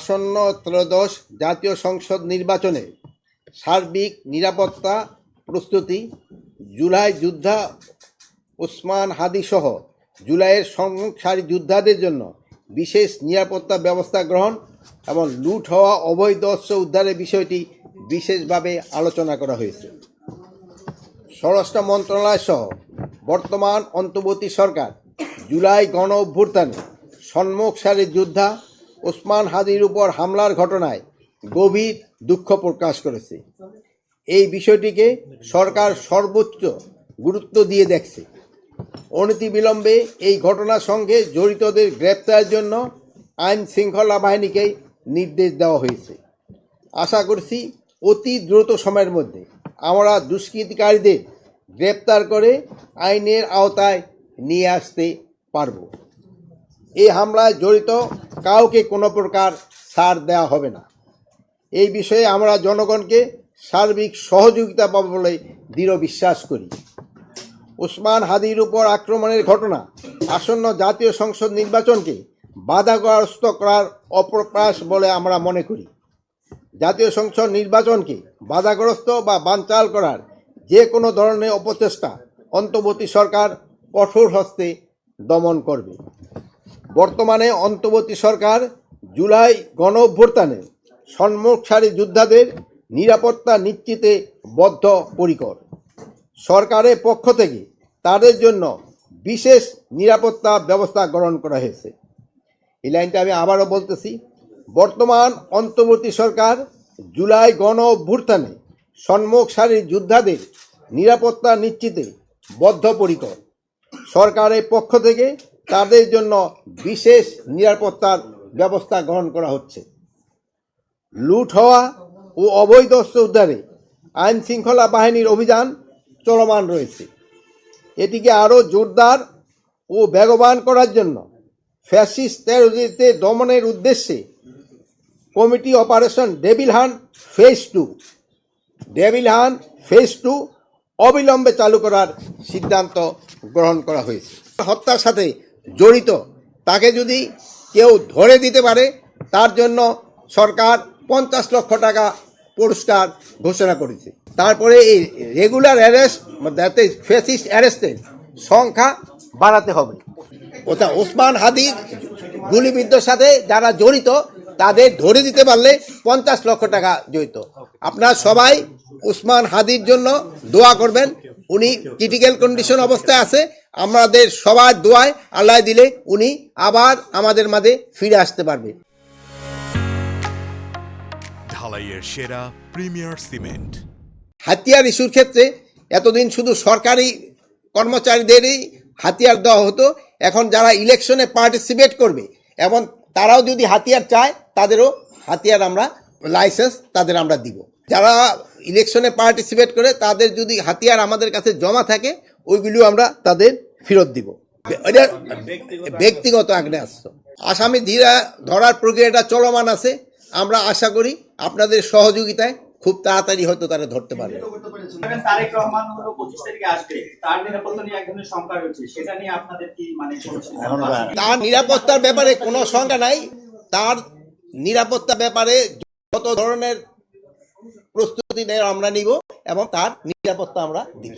আসন্ন ত্রয়োদশ জাতীয় সংসদ নির্বাচনে সার্বিক নিরাপত্তা প্রস্তুতি, জুলাই যোদ্ধা ওসমান হাদি সহ জুলাইয়ের সম্মুখ সারি যোদ্ধাদের জন্য বিশেষ নিরাপত্তা ব্যবস্থা গ্রহণ এবং লুট হওয়া অবৈধ অস্ত্র উদ্ধারের বিষয়টি বিশেষভাবে আলোচনা করা হয়েছে। স্বরাষ্ট্র মন্ত্রণালয় সহ বর্তমান অন্তর্বর্তী সরকার জুলাই গণ অভ্যুত্থানে সম্মুখ সারির যোদ্ধা ওসমান হাদির উপর হামলার ঘটনায় গভীর দুঃখ প্রকাশ করেছে। এই বিষয়টিকে সরকার সর্বোচ্চ গুরুত্ব দিয়ে দেখছে। অনতিবিলম্বে এই ঘটনার সঙ্গে জড়িতদের গ্রেপ্তারের জন্য আইন শৃঙ্খলা বাহিনীকে নির্দেশ দেওয়া হয়েছে। আশা করছি অতি দ্রুত সময়ের মধ্যে আমরা দুষ্কৃতিকারীদের গ্রেপ্তার করে আইনের আওতায় নিয়ে আসতে পারব। এই হামলায় জড়িত কাউকে কোনো প্রকার ছাড় দেওয়া হবে না। এই বিষয়ে আমরা জনগণকে সার্বিক সহযোগিতা পাবো বলে দৃঢ় বিশ্বাস করি। ওসমান হাদির উপর আক্রমণের ঘটনা আসন্ন জাতীয় সংসদ নির্বাচনকে বাধাগ্রস্ত করার অপপ্রয়াস বলে আমরা মনে করি। জাতীয় সংসদ নির্বাচনকে বাধাগ্রস্ত বা বানচাল করার যে কোনো ধরনের অপচেষ্টা অন্তর্বর্তী সরকার কঠোর হস্তে দমন করবে। বর্তমানে অন্তর্বর্তী সরকার জুলাই গণ অভ্যুত্থানে সম্মুখ সারি যোদ্ধাদের নিরাপত্তা নিশ্চিতে বদ্ধপরিকর। সরকারের পক্ষ থেকে তাদের জন্য বিশেষ নিরাপত্তা ব্যবস্থা গ্রহণ করা হয়েছে। এই লাইনটা আমি আবারও বলতেছি, বর্তমান অন্তর্বর্তী সরকার জুলাই গণ অভ্যুত্থানে সম্মুখ সারির যোদ্ধাদের নিরাপত্তা নিশ্চিতে বদ্ধপরিকর। সরকারের পক্ষ থেকে তাদের জন্য বিশেষ নিরাপত্তার ব্যবস্থা গ্রহণ করা হচ্ছে। লুট হওয়া ও অবৈধ অস্ত্র উদ্ধারে আইন শৃঙ্খলা বাহিনীর অভিযান চলমান রয়েছে। এটিকে আরও জোরদার ও বেগবান করার জন্য ফ্যাসিস্ট টেররিস্টদের দমনের উদ্দেশ্যে committee operation devil hunt phase 2 অবিলম্বে চালু করার সিদ্ধান্ত গ্রহণ করা হয়েছে। হত্যার সাথে জড়িত তাকে যদি কেউ ধরে দিতে পারে তার জন্য সরকার 50 লক্ষ টাকা পুরস্কার ঘোষণা করেছে। তারপরে এই রেগুলার অ্যারেস্ট ফ্যাসিস্ট অ্যারেস্টের সংখ্যা বাড়াতে হবে। ওটা ওসমান হাদির গুলিবিদ্ধর সাথে যারা জড়িত তাদের ধরে দিতে পারলে 50 লক্ষ টাকা জড়িত। আপনারা সবাই ওসমান হাদির জন্য দোয়া করবেন। উনি ক্রিটিক্যাল কন্ডিশন অবস্থায় আছে। আমাদের সবার দোয়ায় আল্লাহ দিলে উনি আবার আমাদের মাঝে ফিরে আসতে পারবে। ঢালাইয়ের সেরা প্রিমিয়ার সিমেন্ট। হাতিয়ার ইস্যুর ক্ষেত্রে এতদিন শুধু সরকারি কর্মচারীদেরই হাতিয়ার দেওয়া হতো। এখন যারা ইলেকশনে পার্টিসিপেট করবে এবং তারাও যদি হাতিয়ার চায় তাদেরও হাতিয়ার আমরা লাইসেন্স তাদের আমরা দিব। যারা ইলেকশনে পার্টিসিপেট করে তাদের যদি হাতিয়ার আমাদের কাছে জমা থাকে ওইগুলো আমরা তাদের ফেরত দিব। এটা ব্যক্তিগত আগ্নেয়াস্ত্র। আসামি ধরার প্রক্রিয়াটা চলমান আছে। আমরা আশা করি আপনাদের সহযোগিতায় খুব তাড়াতাড়ি হয়তো তারা ধরতে পারবে। তারেক রহমান হলো 25 তারিখে আসবে, তার নিরাপত্তা নিয়ে এক ধরনের শঙ্কা রয়েছে, সেটা নিয়ে আপনাদের কি তার নিরাপত্তার ব্যাপারে কোনো শঙ্কা নাই। তার নিরাপত্তা ব্যাপারে যত ধরনের প্রস্তুতি নেয় আমরা নিব এবং তার নিরাপত্তা আমরা দিব।